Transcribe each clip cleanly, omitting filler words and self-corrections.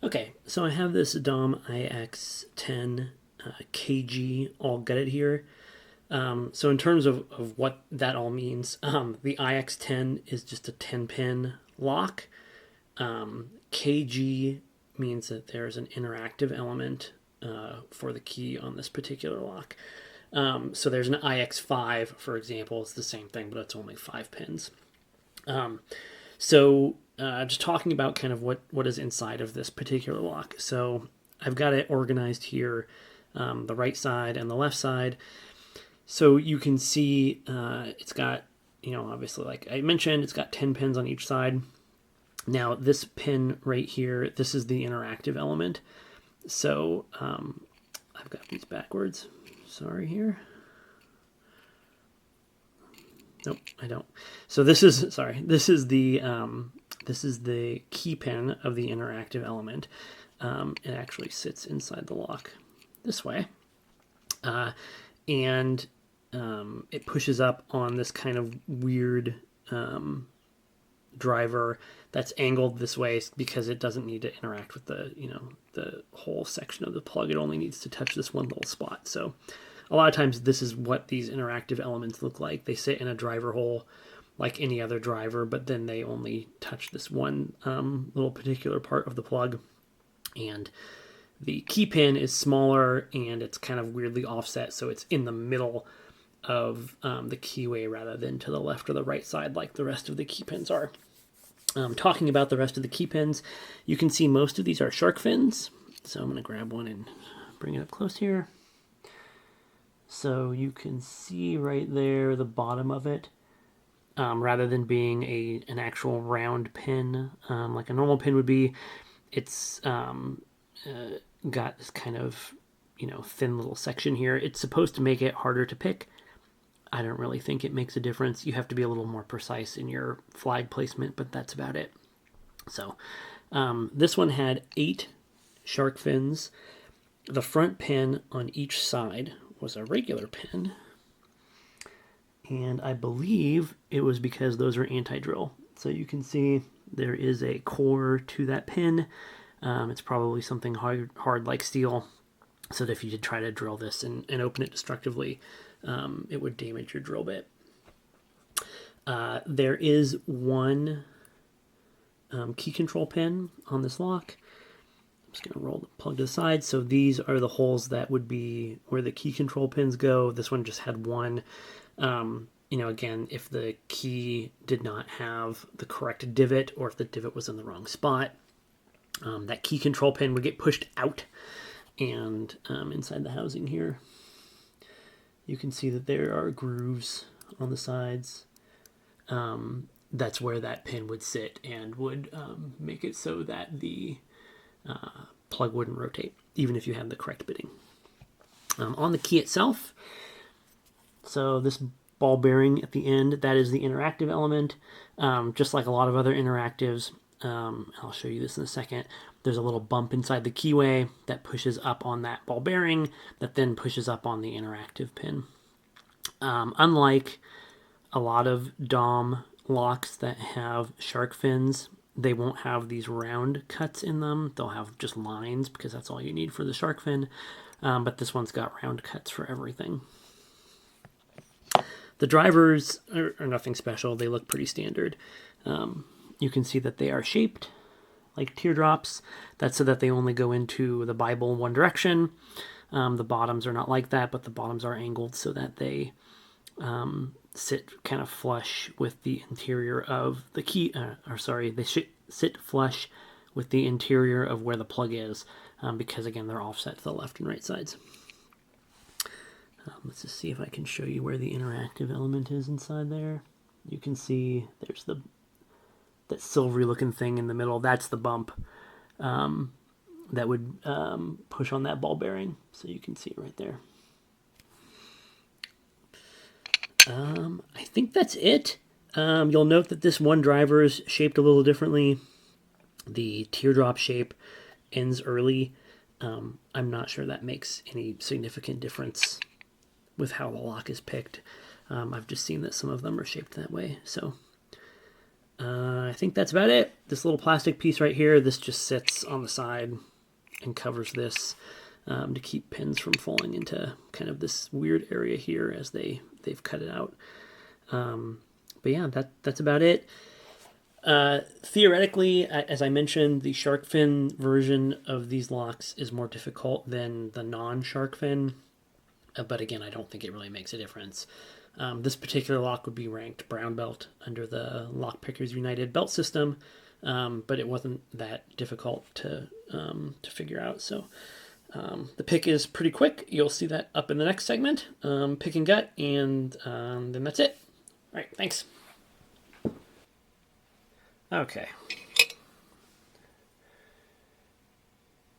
Okay, so I have this DOM IX10 KG all gutted here. So in terms of what that all means, the IX10 is just a 10-pin lock. KG means that there's an interactive element for the key on this particular lock. So there's an IX5, for example. It's the same thing, but it's only 5 pins. Just talking about kind of what is inside of this particular lock. So I've got it organized here, the right side and the left side. So you can see it's got, obviously, like I mentioned, it's got 10 pins on each side. Now, this pin right here, this is the interactive element. So I've got these backwards. Sorry here. Nope, I don't. So this is the key pin of the interactive element. It actually sits inside the lock this way, and it pushes up on this kind of weird driver that's angled this way because it doesn't need to interact with the whole section of the plug. It only needs to touch this one little spot. So a lot of times this is what these interactive elements look like. They sit in a driver hole like any other driver, but then they only touch this one little particular part of the plug. And the key pin is smaller and it's kind of weirdly offset, so it's in the middle of the keyway rather than to the left or the right side like the rest of the key pins are. Talking about the rest of the key pins, you can see most of these are shark fins. So I'm going to grab one and bring it up close here. So you can see right there the bottom of it. Rather than being an actual round pin like a normal pin would be, it's got this kind of thin little section here. It's supposed to make it harder to pick. I don't really think it makes a difference. You have to be a little more precise in your flag placement, but that's about it. So this one had 8 shark fins. The front pin on each side was a regular pin, and I believe it was because those are anti-drill. So you can see there is a core to that pin. It's probably something hard like steel, so that if you did try to drill this and open it destructively, it would damage your drill bit. There is one key control pin on this lock. I'm just going to roll the plug to the side. So these are the holes that would be where the key control pins go. This one just had one. Again, if the key did not have the correct divot, or if the divot was in the wrong spot, that key control pin would get pushed out. And inside the housing here, you can see that there are grooves on the sides. That's where that pin would sit and would make it so that the plug wouldn't rotate, even if you had the correct bitting. On the key itself, so this ball bearing at the end, that is the interactive element. Just like a lot of other interactives, I'll show you this in a second, there's a little bump inside the keyway that pushes up on that ball bearing that then pushes up on the interactive pin. Unlike a lot of DOM locks that have shark fins, they won't have these round cuts in them. They'll have just lines because that's all you need for the shark fin. But this one's got round cuts for everything. The drivers are nothing special. They look pretty standard. You can see that they are shaped like teardrops. That's so that they only go into the Bible in one direction. The bottoms are not like that, but the bottoms are angled so that they sit kind of flush with the interior of the key. They sit flush with the interior of where the plug is, because again they're offset to the left and right sides. Let's just see if I can show you where the interactive element is inside there. You can see there's that silvery looking thing in the middle. That's the bump that would push on that ball bearing. So you can see it right there. I think that's it. You'll note that this one driver is shaped a little differently. The teardrop shape ends early. I'm not sure that makes any significant difference with how the lock is picked. I've just seen that some of them are shaped that way. So I think that's about it. This little plastic piece right here, this just sits on the side and covers this to keep pins from falling into kind of this weird area here as they've cut it out. But yeah, that's about it. Theoretically, as I mentioned, the shark fin version of these locks is more difficult than the non-shark fin. But again, I don't think it really makes a difference. This particular lock would be ranked brown belt under the Lockpickers United belt system, but it wasn't that difficult to figure out. So the pick is pretty quick. You'll see that up in the next segment, pick and gut, and then that's it. All right, thanks. Okay.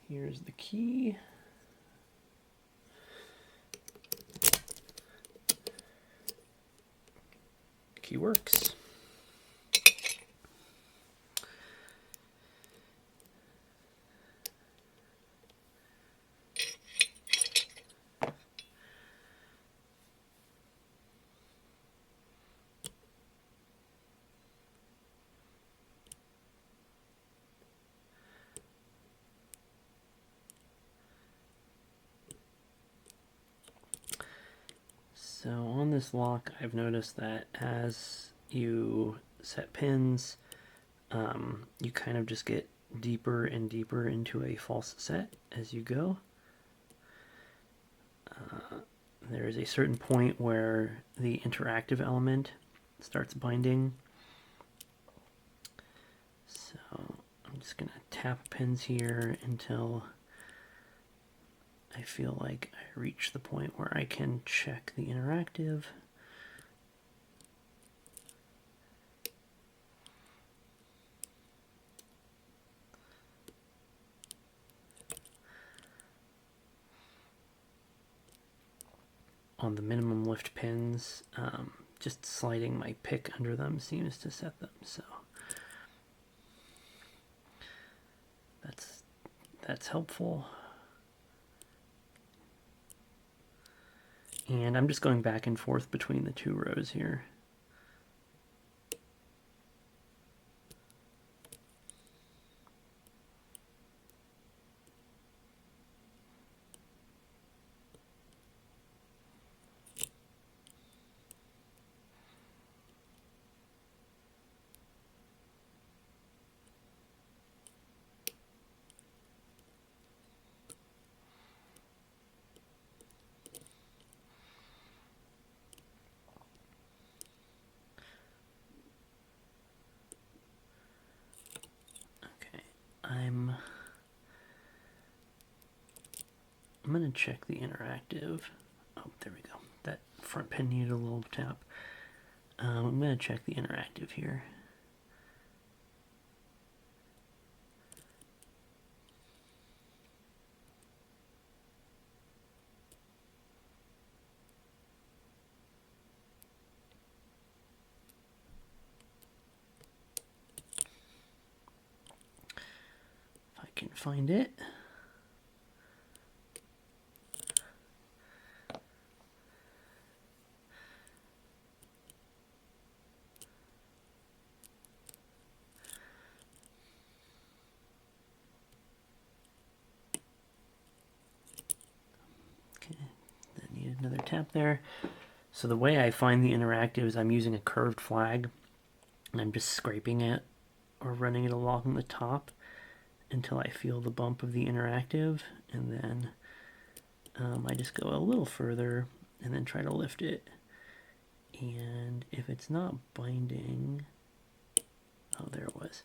Here's the key. Key works. So on this lock, I've noticed that as you set pins, you kind of just get deeper and deeper into a false set as you go. There is a certain point where the interactive element starts binding. So I'm just going to tap pins here until I feel like I reach the point where I can check the interactive. On the minimum lift pins, just sliding my pick under them seems to set them, so that's helpful. And I'm just going back and forth between the two rows here. I'm going to check the interactive. Oh, there we go. That front pin needed a little tap. I'm going to check the interactive here. If I can find it. Another tap there. So the way I find the interactive is I'm using a curved flag and I'm just scraping it or running it along the top until I feel the bump of the interactive, and then I just go a little further and then try to lift it. And if it's not binding, oh, there it was.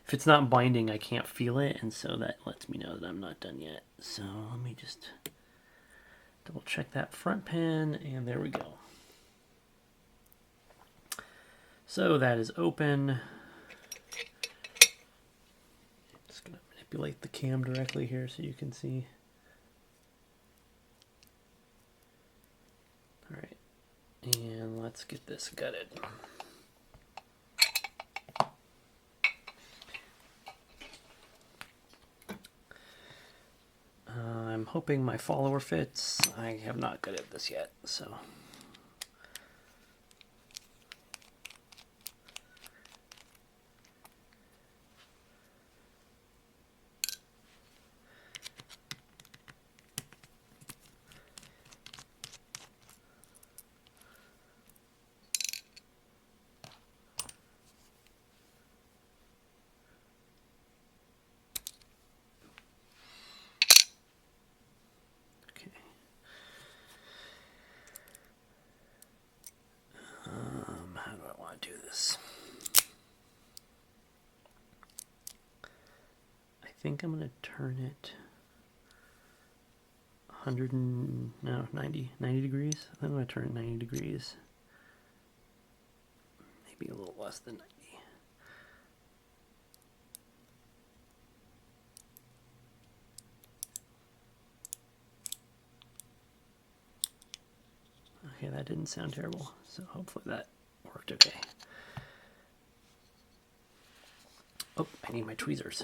If it's not binding, I can't feel it, and so that lets me know that I'm not done yet. So let me just double check that front pin, and there we go. So that is open. Just gonna manipulate the cam directly here so you can see. All right, and let's get this gutted. I'm hoping my follower fits. I have not gutted this yet, so. do this. I think I'm gonna turn it 90 degrees. I think I'm gonna turn it 90 degrees. Maybe a little less than 90. Okay, that didn't sound terrible, so hopefully that worked okay. Oh, I need my tweezers.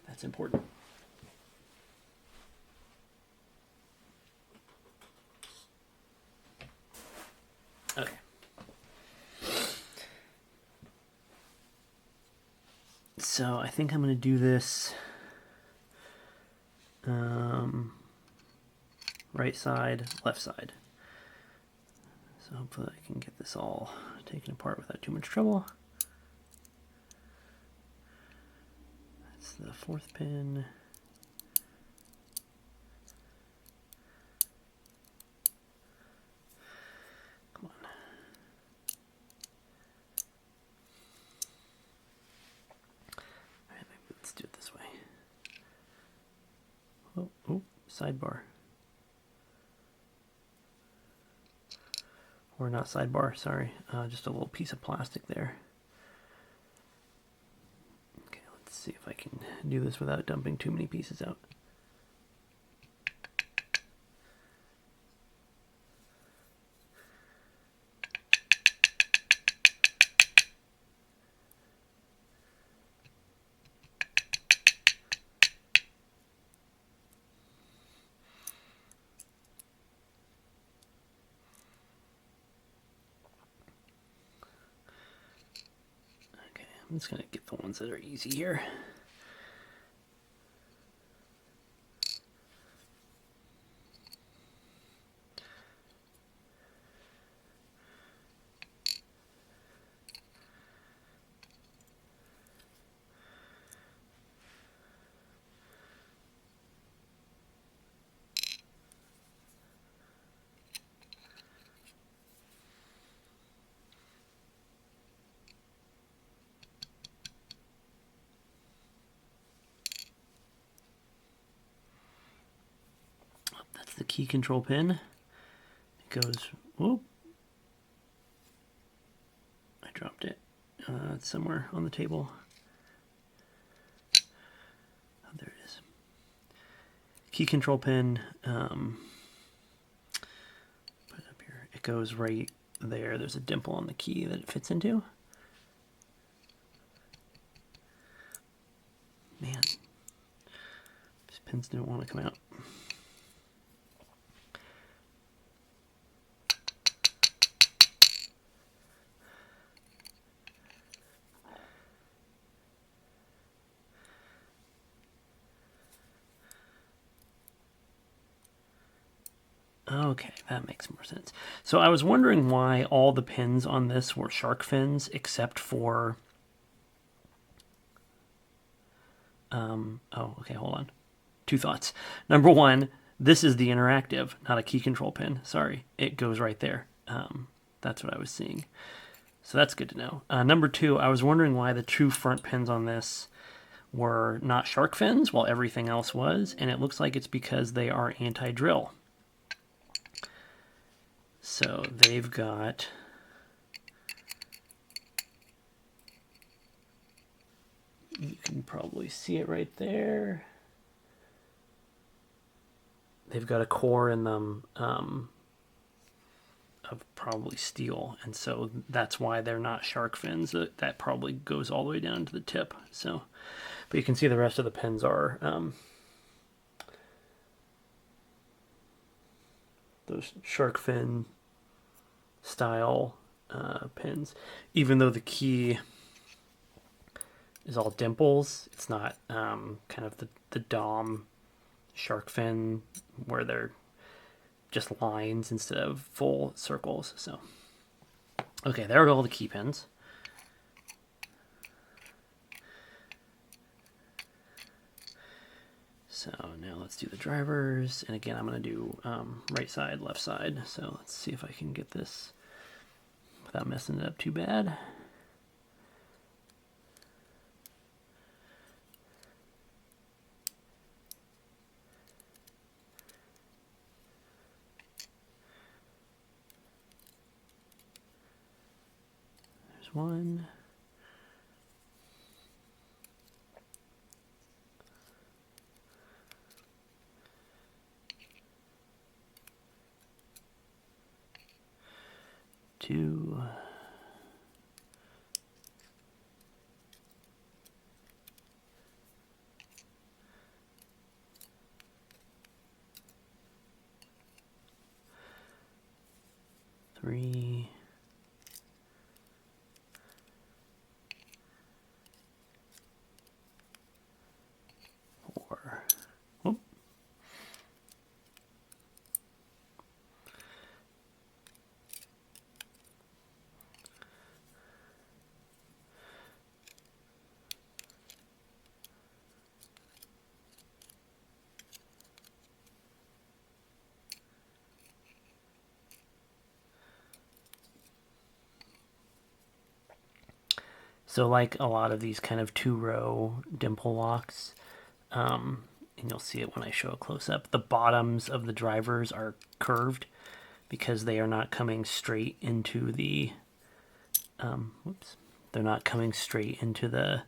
That's important. Okay. So I think I'm going to do this right side, left side. So hopefully I can get this all taken apart without too much trouble. That's the 4th pin. Come on. Alright, maybe let's do it this way. Oh, sidebar. Or not sidebar, sorry. Just a little piece of plastic there. Okay, let's see if I can do this without dumping too many pieces out. I'm just going to get the ones that are easy here. That's the key control pin. It goes, whoop. I dropped it. It's somewhere on the table. Oh, there it is. Key control pin. Put it up here. It goes right there. There's a dimple on the key that it fits into. Man, these pins don't want to come out. Okay, that makes more sense. So I was wondering why all the pins on this were shark fins except for... oh, okay, hold on. 2 thoughts. Number 1, this is the interactive, not a key control pin. Sorry, it goes right there. That's what I was seeing. So that's good to know. Number 2, I was wondering why the 2 front pins on this were not shark fins while everything else was, and it looks like it's because they are anti-drill. So they've got you can probably see it right there. They've got a core in them of probably steel, and so that's why they're not shark fins. That probably goes all the way down to the tip. So, but you can see the rest of the pins are those shark fin style pins. Even though the key is all dimples, it's not kind of the Dom shark fin where they're just lines instead of full circles. So, okay, there are all the key pins. So now let's do the drivers, and again I'm going to do right side, left side. So let's see if I can get this without messing it up too bad. There's one. Two. Three. Four. Whoop. So like a lot of these kind of 2-row dimple locks, and you'll see it when I show a close-up, the bottoms of the drivers are curved because they are not coming straight into the, whoops, they're not coming straight into the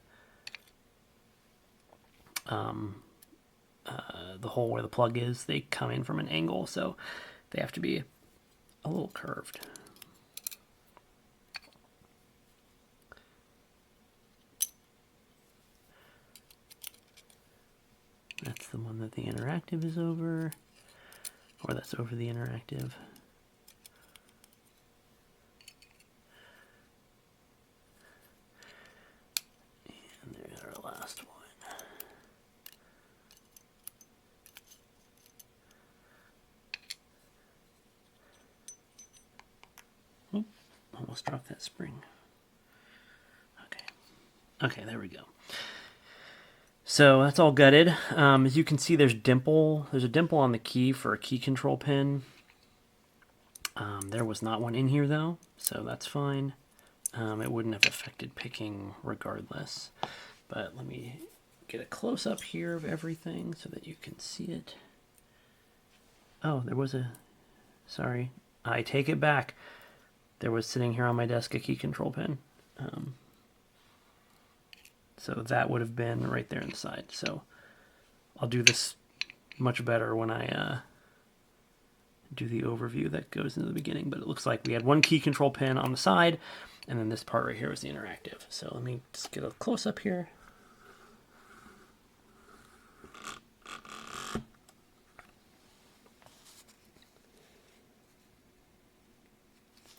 hole where the plug is. They come in from an angle, so they have to be a little curved. That's the one that the interactive is over, or that's over the interactive. And there's our last one. Oh, almost dropped that spring. Okay, there we go. So that's all gutted. As you can see, there's a dimple on the key for a key control pin. There was not one in here though, so that's fine. It wouldn't have affected picking regardless. But let me get a close-up here of everything so that you can see it. Oh, there was a... Sorry. I take it back. There was sitting here on my desk a key control pin. So that would have been right there inside. So I'll do this much better when I do the overview that goes into the beginning. But it looks like we had one key control pin on the side, and then this part right here was the interactive. So let me just get a close-up here.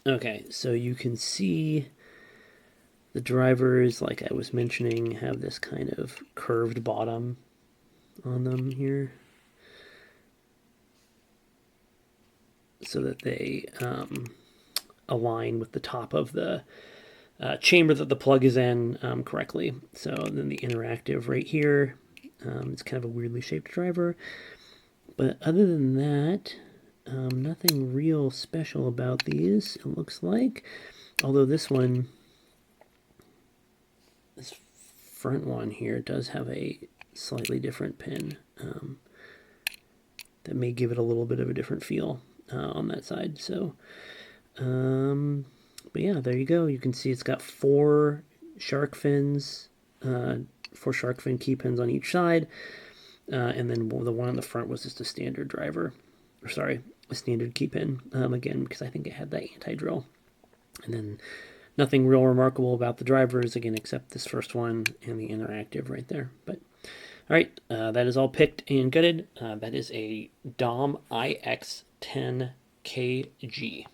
Okay, so you can see the drivers, like I was mentioning, have this kind of curved bottom on them here, so that they align with the top of the chamber that the plug is in correctly. So then the interactive right here, it's kind of a weirdly shaped driver. But other than that, nothing real special about these, it looks like. Although this one, this front one here does have a slightly different pin that may give it a little bit of a different feel on that side. So, but yeah, there you go. You can see it's got 4 shark fins, 4 shark fin key pins on each side. And then the one on the front was just a standard driver, or sorry, a standard key pin, again, because I think it had that anti-drill. And then nothing real remarkable about the drivers, again, except this first one and the interactive right there. But, all right, that is all picked and gutted. That is a DOM IX10 KG.